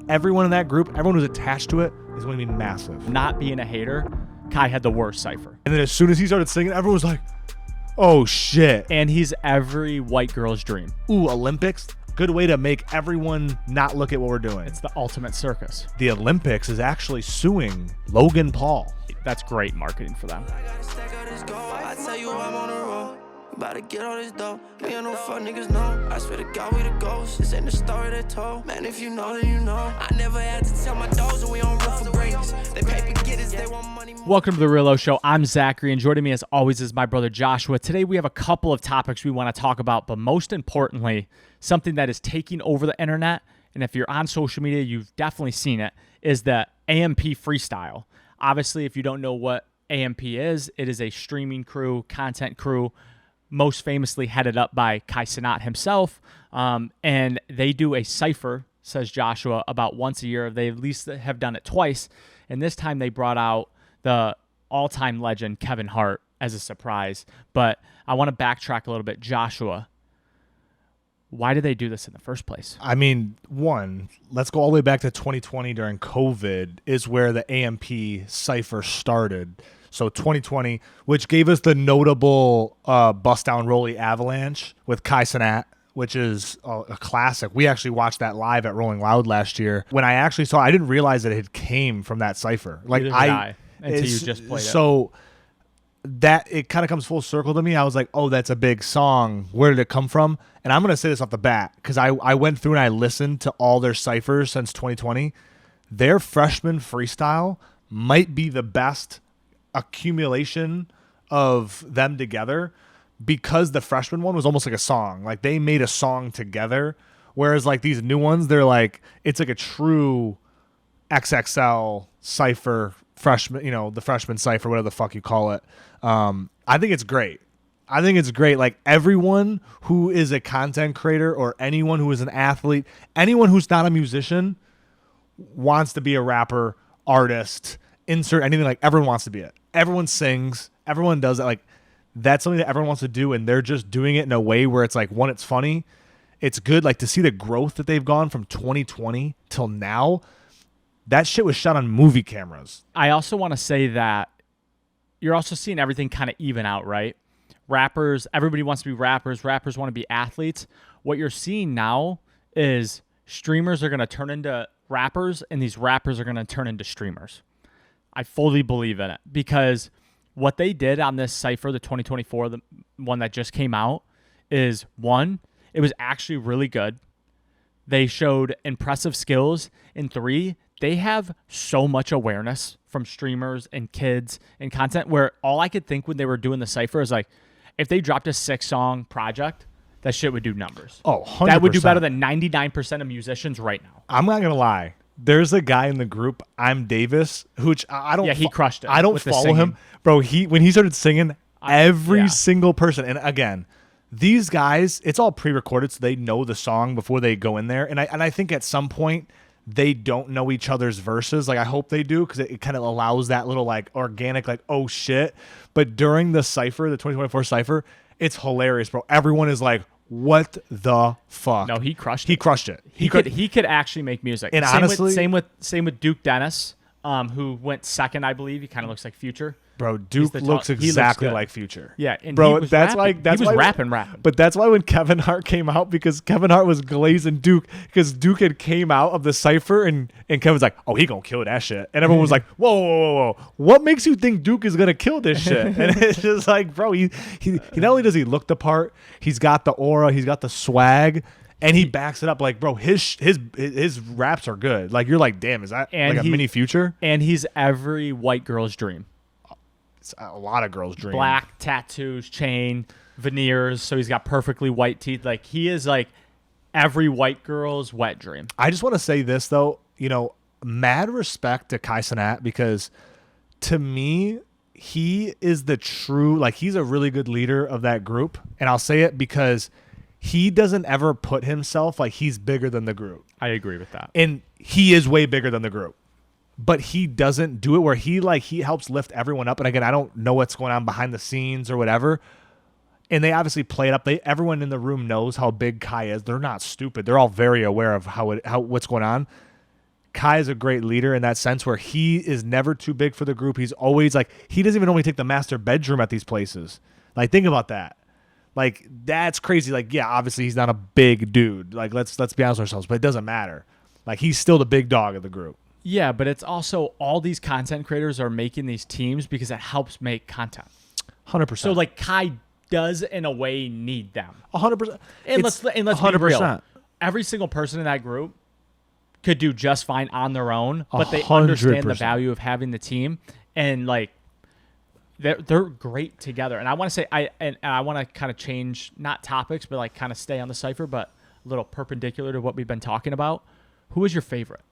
everyone in that group, everyone who's attached to it is going to be massive. Not being a hater, Kai had the worst cypher. And then as soon as he started singing, everyone was like, oh shit. And he's every white girl's dream. Ooh, Olympics? Good way to make everyone not look at what we're doing. It's the ultimate circus. The Olympics is actually suing Logan Paul. That's great marketing for them. I tell you I'm on the road. About to get all this dough. Me and no fuck niggas know. I swear to God we the ghosts. This ain't the story they told. Man, if you know, then you know. I never had to tell my dogs that we on room for greatness. They paper getters, they want money. Welcome to the Real Oshow. I'm Zachary, and joining me as always is my brother Joshua. Today we have a couple of topics we want to talk about, but most importantly, something that is taking over the internet, and if you're on social media, you've definitely seen it, is the AMP freestyle. Obviously, if you don't know what AMP is, it is a streaming crew, content crew, most famously headed up by Cenat himself, and they do a cypher, says Joshua, about once a year. They at least have done it twice, and this time they brought out the all-time legend Kevin Hart as a surprise. But I want to backtrack a little bit. Joshua, why did they do this in the first place? I mean, one, let's go all the way back to 2020 during COVID is where the AMP cypher started. So 2020, which gave us the notable Bust Down Rolly Avalanche with Cenat, which is a classic. We actually watched that live at Rolling Loud last year. When I actually saw, I didn't realize that it had came from that cypher. Like until you just played it. So that it kind of comes full circle to me. I was like, oh, that's a big song. Where did it come from? And I'm going to say this off the bat because I went through and I listened to all their cyphers since 2020. Their freshman freestyle might be the best accumulation of them together because the freshman one was almost like a song. Like they made a song together, whereas like these new ones, they're like, it's like a true XXL cypher freshman, you know, the freshman cypher, whatever the fuck you call it. I think it's great. Like everyone who is a content creator or anyone who is an athlete, anyone who's not a musician wants to be a rapper, artist, insert anything, like everyone wants to be it. Everyone sings, everyone does it. Like that's something that everyone wants to do, and they're just doing it in a way where it's like, one, it's funny, it's good. Like to see the growth that they've gone from 2020 till now. That shit was shot on movie cameras. I also want to say that you're also seeing everything kind of even out, right? Rappers, everybody wants to be rappers. Rappers want to be athletes. What you're seeing now is streamers are going to turn into rappers, and these rappers are going to turn into streamers. I fully believe in it because what they did on this cypher, the 2024, the one that just came out, is one, it was actually really good. They showed impressive skills. And three, they have so much awareness from streamers and kids and content where all I could think when they were doing the cypher is like, if they dropped a 6-song project, that shit would do numbers. Oh, 100%. That would do better than 99% of musicians right now. I'm not going to lie. There's a guy in the group, I'm Davis, which I don't. Yeah, he crushed it. I don't follow him, bro. When he started singing, every single person, and again, these guys, it's all pre-recorded, so they know the song before they go in there. And I think at some point they don't know each other's verses. Like I hope they do because it kind of allows that little like organic, like oh shit. But during the cypher, the 2024 cypher, it's hilarious, bro. Everyone is like, what the fuck? No, he crushed it. He crushed it. He could actually make music. And honestly, same with Duke Dennis, who went second, I believe. He kind of looks like Future. Bro, Duke looks exactly like Future. Yeah, and bro, he was that's rapping. why he was rapping. But that's why when Kevin Hart came out, because Kevin Hart was glazing Duke, because Duke had came out of the cypher, and Kevin's like, oh, he gonna kill that shit, and everyone was like, whoa, what makes you think Duke is gonna kill this shit? And it's just like, bro, he not only does he look the part, he's got the aura, he's got the swag. And he backs it up like, bro, his raps are good. Like you're like, damn, is that like a mini Future? And he's every white girl's dream. It's a lot of girls' dream. Black tattoos, chain, veneers. So he's got perfectly white teeth. Like he is like every white girl's wet dream. I just want to say this though, you know, mad respect to Cenat because to me, he is the true, like he's a really good leader of that group. And I'll say it because he doesn't ever put himself like he's bigger than the group. I agree with that. And he is way bigger than the group. But he doesn't do it where he helps lift everyone up. And again, I don't know what's going on behind the scenes or whatever. And they obviously play it up. Everyone in the room knows how big Kai is. They're not stupid. They're all very aware of how what's going on. Kai is a great leader in that sense where he is never too big for the group. He's always like, he doesn't even only take the master bedroom at these places. Like, think about that. Like, that's crazy. Like, yeah, obviously he's not a big dude. Like, let's be honest with ourselves, but it doesn't matter. Like, he's still the big dog of the group. Yeah, but it's also all these content creators are making these teams because it helps make content. 100%. So, like, Kai does, in a way, need them. 100%. And let's be 100%. real. Every single person in that group could do just fine on their own, but they understand the value of having the team, and like they're great together. And I want to say I want to kind of change, not topics, but like kind of stay on the Cypher, but a little perpendicular to what we've been talking about. Who is your favorite?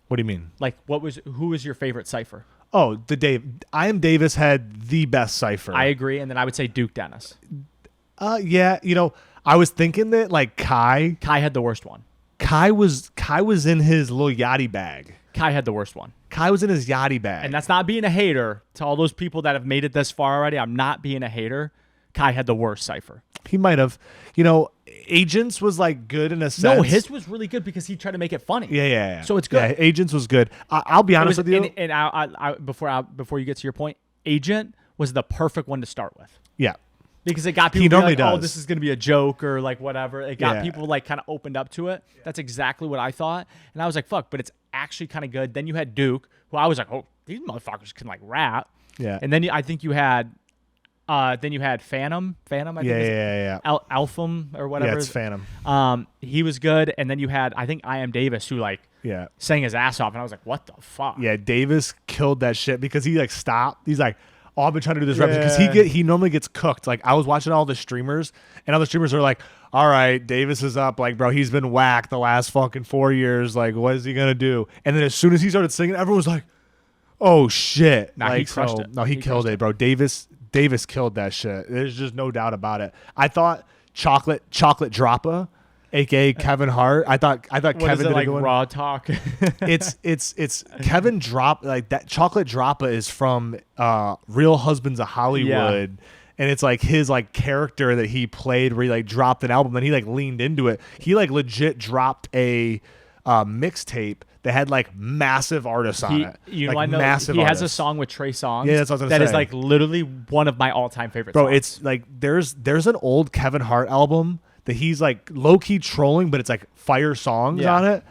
What do you mean? Like, who was your favorite Cypher? Oh, I Am Davis had the best Cypher. I agree, and then I would say Duke Dennis. Yeah, I was thinking that like Kai had the worst one. Kai was in his little yachty bag. Kai had the worst one. Kai was in his yachty bag. And that's not being a hater. To all those people that have made it this far already, I'm not being a hater. Kai had the worst Cypher. He might have. Agents was like good in a sense. No, his was really good because he tried to make it funny. Yeah. So it's good. Yeah, Agents was good. I'll be honest with you. And I before you get to your point, Agent was the perfect one to start with. Yeah. Because it got people He normally like, does. oh, this is going to be a joke or like whatever. It got Yeah. people like kind of opened up to it. That's exactly what I thought. And I was like, fuck, but it's actually kind of good. Then you had Duke, who I was like, oh, these motherfuckers can like rap. Yeah. And then I think you had Phantom, I think. Yeah. Alpham or whatever. Yeah, it's Phantom. He was good. And then you had, I think, I Am Davis, who like sang his ass off. And I was like, what the fuck? Yeah, Davis killed that shit because he like stopped. He's like, oh, I've been trying to do this rap because he normally gets cooked. Like, I was watching all the streamers, and all the streamers are like, all right, Davis is up. Like, bro, he's been whacked the last fucking 4 years. Like, what is he gonna do? And then as soon as he started singing, everyone was like, oh shit. Nah, like, he crushed it. No, he killed it, bro. Davis killed that shit. There's just no doubt about it. I thought Chocolate Droppa, aka Kevin Hart. I thought What Kevin is it, did like a good one. raw talk. It's Kevin Drop, like that. Chocolate Droppa is from Real Husbands of Hollywood, and it's like his like character that he played where he like dropped an album, then he like leaned into it. He like legit dropped a mixtape that had like massive artists on it. You like, know, I know massive he has a artists. song with Trey Songz. Yeah, that's what I was gonna that is say. like literally one of my all-time favorite Bro, songs. it's like there's an old Kevin Hart album that he's like low key trolling, but it's like fire songs on it.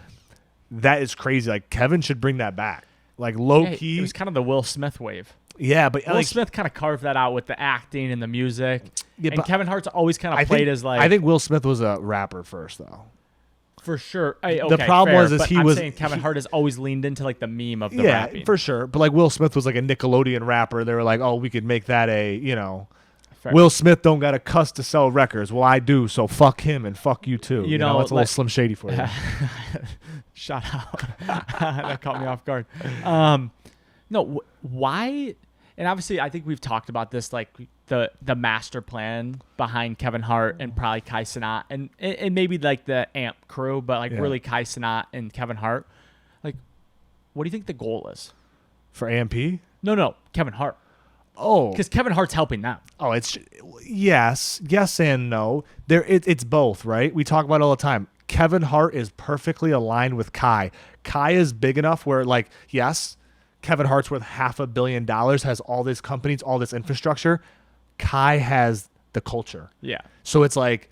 That is crazy. Like Kevin should bring that back. Like low key. It was kind of the Will Smith wave. Yeah, but Will like, Smith kind of carved that out with the acting and the music. Yeah, and but Kevin Hart's always kind of played as like. I think Will Smith was a rapper first though. For sure. The problem was but he I'm was saying Kevin Hart has always leaned into like the meme of the yeah, rapping. for sure. But like Will Smith was like a Nickelodeon rapper. They were like, oh, we could make that a Fair. Will Smith don't got a cuss to sell records. Well, I do, so fuck him and fuck you too. You know, that's a little Slim Shady for you. Shout out. That caught me off guard. No, why? And obviously, I think we've talked about this, like the master plan behind Kevin Hart and probably Kai Cenat and maybe like the AMP crew, but like really Kai Cenat and Kevin Hart. Like, what do you think the goal is For AMP? No, Kevin Hart. Oh, Because Kevin Hart's helping them. oh, it's yes and no. It's both, right? We talk about it all the time. Kevin Hart is perfectly aligned with Kai. Kai is big enough where, like, yes, Kevin Hart's worth $500 million, has all these companies, all this infrastructure. Kai has the culture. Yeah. So it's like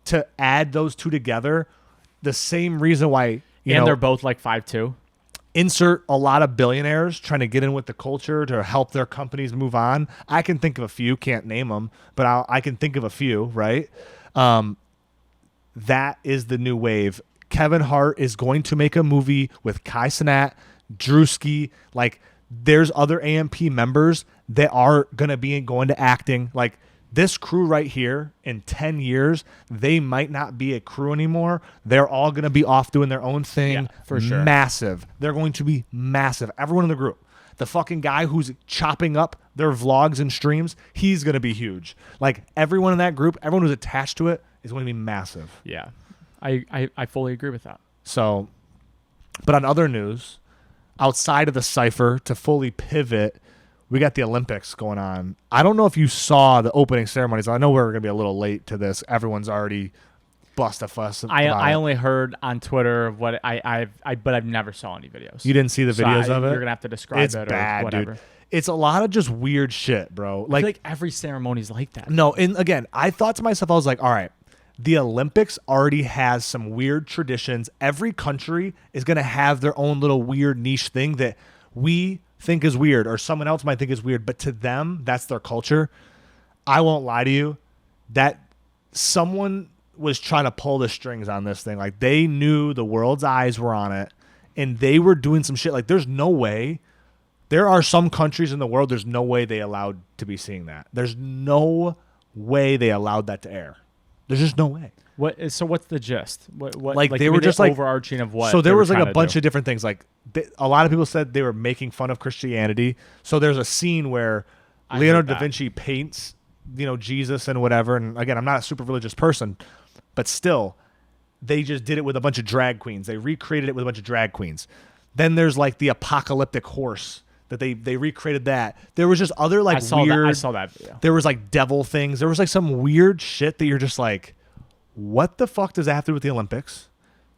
to add those two together, the same reason why They're both like 5'2". insert a lot of billionaires trying to get in with the culture to help their companies move on. I can think of a few, can't name them, but I can think of a few, right? That is the new wave. Kevin Hart is going to make a movie with Kai Cenat, Drewski. Like, there's other AMP members that are going to be going to acting. Like, this crew right here, in 10 years, they might not be a crew anymore. They're all going to be off doing their own thing. Yeah, for sure. Massive. They're going to be massive. Everyone in the group. The fucking guy who's chopping up their vlogs and streams, he's going to be huge. Like, everyone in that group, everyone who's attached to it is going to be massive. Yeah. I fully agree with that. So, but on other news, outside of the Cypher, to fully pivot, we got the Olympics going on. I don't know if you saw the opening ceremonies. I know we're going to be a little late to this. Everyone's already bust a fuss. I only heard on Twitter what but I've never saw any videos. You didn't see the videos of it? You're gonna have to describe It's it bad, or whatever. dude. It's a lot of just weird shit, bro. I feel like every ceremony's like that. No, and again, I thought to myself, I was like, all right, the Olympics already has some weird traditions. Every country is going to have their own little weird niche thing that we think is weird or someone else might think is weird, but to them, that's their culture. I won't lie to you that someone was trying to pull the strings on this thing. Like, they knew the world's eyes were on it, and they were doing some shit. Like, there's no way. There are some countries in the world, there's no way they allowed to be seeing that. There's no way they allowed that to air. There's just no way. So what's the gist? What like they were just like overarching of what? So there was like a bunch of different things. Like a lot of people said they were making fun of Christianity. So there's a scene where Leonardo da Vinci paints, Jesus and whatever. And again, I'm not a super religious person, but still, they just did it with a bunch of drag queens. They recreated it with a bunch of drag queens. Then there's like the apocalyptic horse that they recreated that. There was just other like weird. I saw that video. There was like devil things. There was like some weird shit that you're just like, what the fuck does that have to do with the Olympics?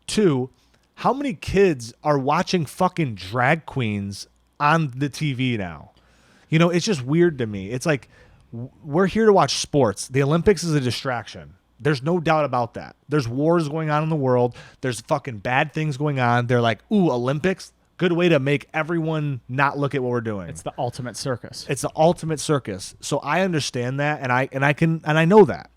2, how many kids are watching fucking drag queens on the TV now? It's just weird to me. It's like, we're here to watch sports. The Olympics is a distraction. There's no doubt about that. There's wars going on in the world. There's fucking bad things going on. They're like, ooh, Olympics? Good way to make everyone not look at what we're doing. It's the ultimate circus. It's the ultimate circus. So I understand that, and I know that.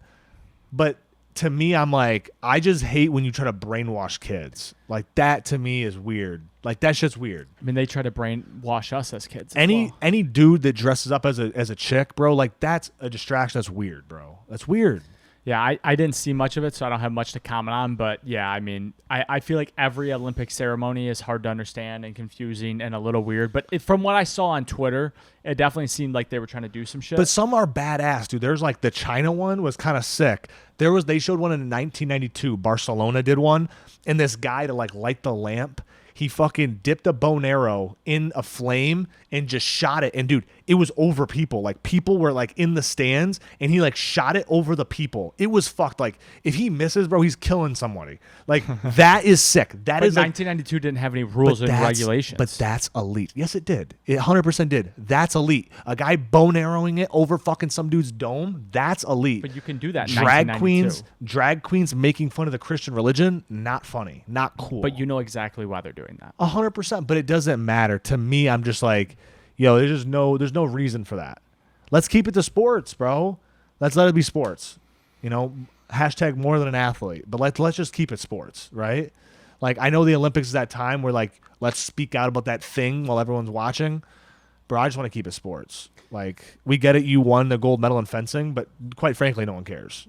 But to me, I'm like, I just hate when you try to brainwash kids. Like, that to me is weird. Like, that shit's weird. I mean, they try to brainwash us as kids. Any dude that dresses up as a chick, bro, like, that's a distraction. That's weird, bro. That's weird. Yeah, I didn't see much of it, so I don't have much to comment on. But yeah, I mean, I feel like every Olympic ceremony is hard to understand and confusing and a little weird. But from what I saw on Twitter, it definitely seemed like they were trying to do some shit. But some are badass, dude. There's like the China one was kind of sick. They showed one in 1992. Barcelona did one, and this guy to like light the lamp, he fucking dipped a bow and arrow in a flame and just shot it. And dude, it was over people. Like, people were like in the stands, and he like shot it over the people. It was fucked. Like, if he misses, bro, he's killing somebody. Like, that is sick. That is 1992 like, didn't have any rules and regulations. But that's elite. Yes, it did. It 100% did. That's elite. A guy bow and arrowing it over fucking some dude's dome. That's elite. But you can do that. Drag queens making fun of the Christian religion. Not funny. Not cool. But you know exactly why they're doing that. 100%. But it doesn't matter to me. I'm just like, there's no reason for that. Let's keep it to sports, bro. Let's let it be sports. Hashtag more than an athlete. But let's just keep it sports, right? Like, I know the Olympics is that time where like, let's speak out about that thing while everyone's watching. Bro, I just want to keep it sports. Like, we get it. You won the gold medal in fencing, but quite frankly, no one cares.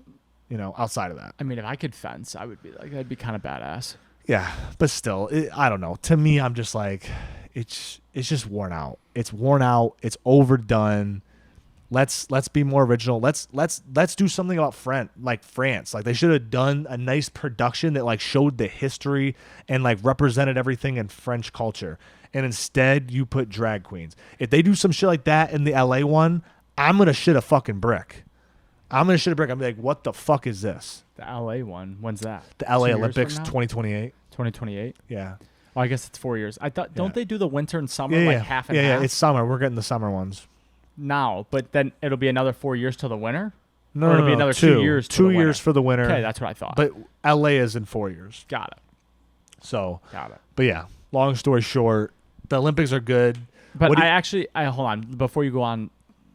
Outside of that. I mean, if I could fence, I would be like, that'd be kind of badass. Yeah, but still, I don't know. To me, I'm just like, it's just worn out. It's worn out. It's overdone. Let's be more original. Let's do something about France. Like, they should have done a nice production that like showed the history and like represented everything in French culture. And instead, you put drag queens. If they do some shit like that in the LA one, I'm gonna shit a fucking brick. I'm gonna be like, what the fuck is this? The LA one. When's that? The LA Olympics 2028. 2028? Yeah. Oh, I guess it's 4 years. I thought, don't they do the winter and summer half and half? Yeah, it's summer. We're getting the summer ones. Now, but then it'll be another 4 years till the winter? No, it'll be another 2 years. 2 years for the winter. Okay, that's what I thought. But LA is in 4 years. Got it. So. Got it. But yeah, long story short, the Olympics are good. But I hold on before you go on.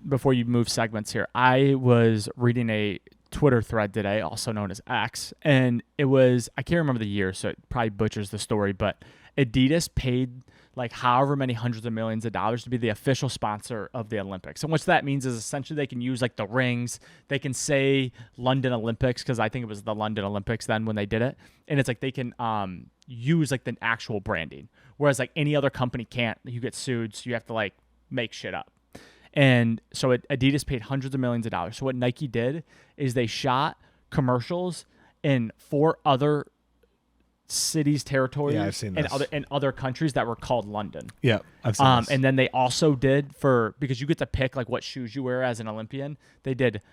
Before you move segments here, I was reading a Twitter thread today, also known as X, and it was, I can't remember the year, so it probably butchers the story, but Adidas paid like however many hundreds of millions of dollars to be the official sponsor of the Olympics. And what that means is essentially they can use like the rings, they can say London Olympics, because I think it was the London Olympics then when they did it, and it's like they can use like the actual branding, whereas like any other company can't. You get sued, so you have to like make shit up. And so Adidas paid hundreds of millions of dollars. So what Nike did is they shot commercials in 4 other cities, territories, I've seen this. and other countries that were called London. Yeah, I've seen this. And then they also did because you get to pick like what shoes you wear as an Olympian. They did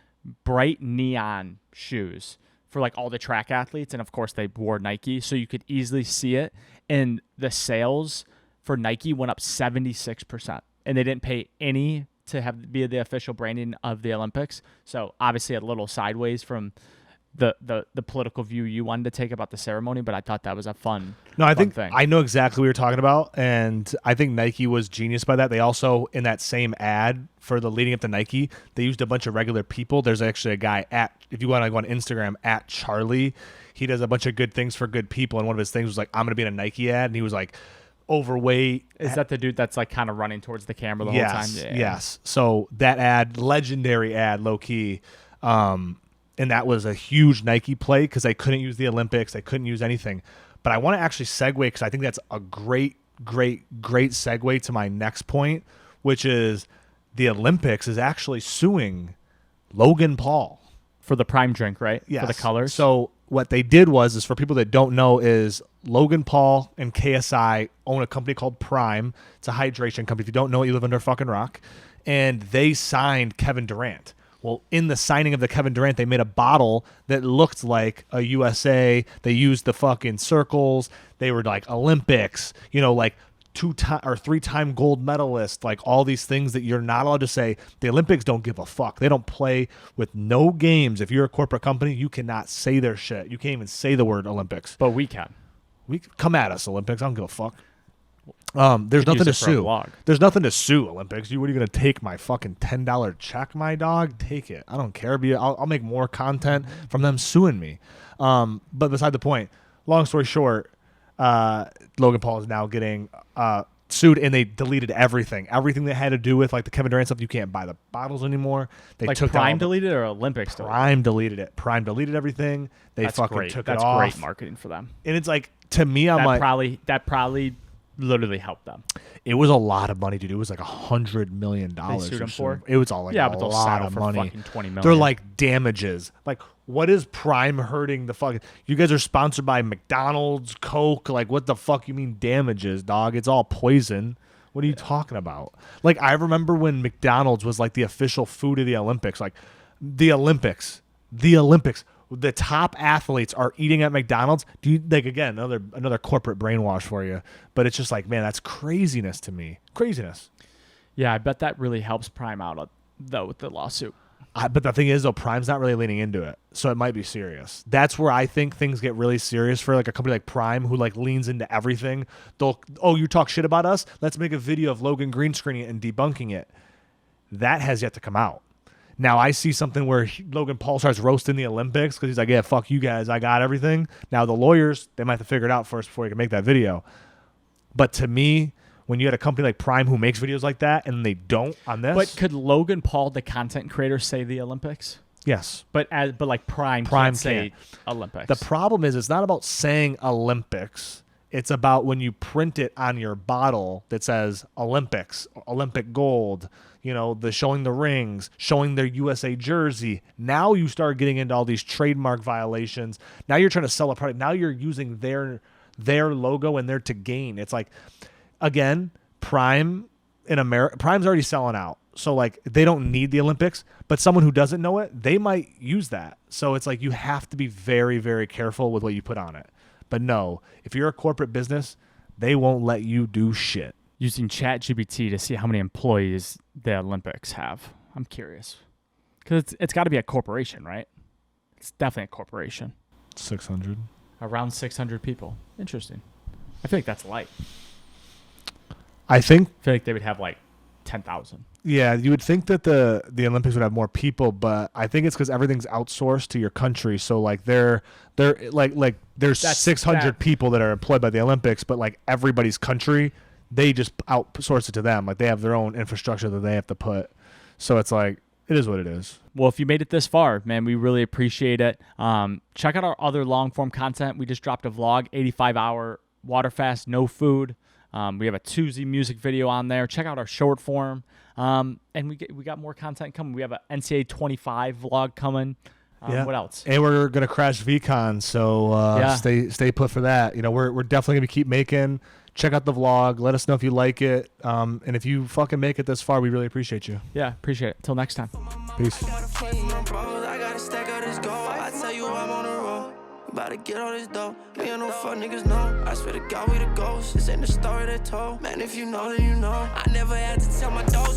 bright neon shoes for like all the track athletes, and of course they wore Nike, so you could easily see it. And the sales for Nike went up 76%, and they didn't pay any to be the official branding of the Olympics. So obviously a little sideways from the political view you wanted to take about the ceremony, but I thought that was a fun thing. I know exactly what you're talking about, and I think Nike was genius by that. They also, in that same ad for the leading up to Nike, they used a bunch of regular people. There's actually a guy if you want to go on Instagram, at Charlie, he does a bunch of good things for good people, and one of his things was like, I'm going to be in a Nike ad, and he was like overweight. Is that the dude that's like kind of running towards the camera the whole time? Yeah. Yes. So that ad, legendary ad, low key, and that was a huge Nike play because they couldn't use the Olympics. They couldn't use anything. But I want to actually segue because I think that's a great segue to my next point, which is the Olympics is actually suing Logan Paul. For the Prime drink, right? Yes. For the colors. So what they did is, for people that don't know, is Logan Paul and KSI own a company called Prime. It's a hydration company. If you don't know it, you live under a fucking rock. And they signed Kevin Durant. Well, in the signing of the Kevin Durant, they made a bottle that looked like a USA. They used the fucking circles. They were like Olympics, like 2-time or 3-time gold medalist, like all these things that you're not allowed to say. The Olympics don't give a fuck. They don't play with no games. If you're a corporate company, you cannot say their shit. You can't even say the word Olympics. But we can. Come at us, Olympics. I don't give a fuck. There's nothing to sue. There's nothing to sue, Olympics. What are you going to take my fucking $10 check, my dog? Take it. I don't care. I'll make more content from them suing me. But beside the point, long story short, Logan Paul is now getting sued, and they deleted everything that had to do with like the Kevin Durant stuff. You can't buy the bottles anymore. They like took Prime deleted or Olympics deleted? Prime deleted it. Prime deleted everything. That's fucking great. Took That's it off. That's great marketing for them. And it's like, to me, that probably literally helped them. It was a lot of money, dude. It was like $100 million. They sued him for? It was all like but a they'll lot settle of for money. fucking $20 million. They're like damages. Like, what is Prime hurting the fucking? You guys are sponsored by McDonald's, Coke. Like, what the fuck you mean damages, dog? It's all poison. What are you talking about? Like, I remember when McDonald's was like the official food of the Olympics. Like, the Olympics. The top athletes are eating at McDonald's. Do you, like, again, another corporate brainwash for you? But it's just like, man, that's craziness to me. Craziness. Yeah, I bet that really helps Prime out though with the lawsuit. But the thing is, though, Prime's not really leaning into it, so it might be serious. That's where I think things get really serious for like a company like Prime, who like leans into everything. You talk shit about us? Let's make a video of Logan green screening it and debunking it. That has yet to come out. Now, I see something where Logan Paul starts roasting the Olympics because he's like, yeah, fuck you guys. I got everything. Now, the lawyers, they might have to figure it out first before you can make that video. But to me, when you had a company like Prime who makes videos like that and they don't on this. But could Logan Paul, the content creator, say the Olympics? Yes. But like Prime can't say Olympics. The problem is it's not about saying Olympics. It's about when you print it on your bottle that says Olympics, Olympic gold, the showing the rings, showing their USA jersey. Now you start getting into all these trademark violations. Now you're trying to sell a product. Now you're using their logo and their to gain. It's like, again, Prime in America, Prime's already selling out. So like they don't need the Olympics, but someone who doesn't know it, they might use that. So it's like you have to be very, very careful with what you put on it. But no, if you're a corporate business, they won't let you do shit. Using ChatGPT to see how many employees the Olympics have. I'm curious. Because it's got to be a corporation, right? It's definitely a corporation. 600. Around 600 people. Interesting. I feel like that's light. I feel like they would have like 10,000. Yeah, you would think that the Olympics would have more people, but I think it's because everything's outsourced to your country. So like they're like there's 600 people that are employed by the Olympics, but like everybody's country, they just outsource it to them. Like they have their own infrastructure that they have to put. So it's like it is what it is. Well, if you made it this far, man, we really appreciate it. Check out our other long form content. We just dropped a vlog, 85-hour water fast, no food. We have a Tuesday music video on there. Check out our short form. And we got more content coming. We have an NCAA 25 vlog coming. What else? And we're gonna crash VCon, so stay put for that. We're definitely gonna keep making. Check out the vlog. Let us know if you like it. And if you fucking make it this far, we really appreciate you. Yeah, appreciate it. Till next time. Peace. I gotta stack out this gold. I tell you I'm on the road. About to get all this dough. Me and no fuck niggas know. I swear to God we the ghosts. This ain't the story they told. Man, if you know, then you know. I never had to tell my dog.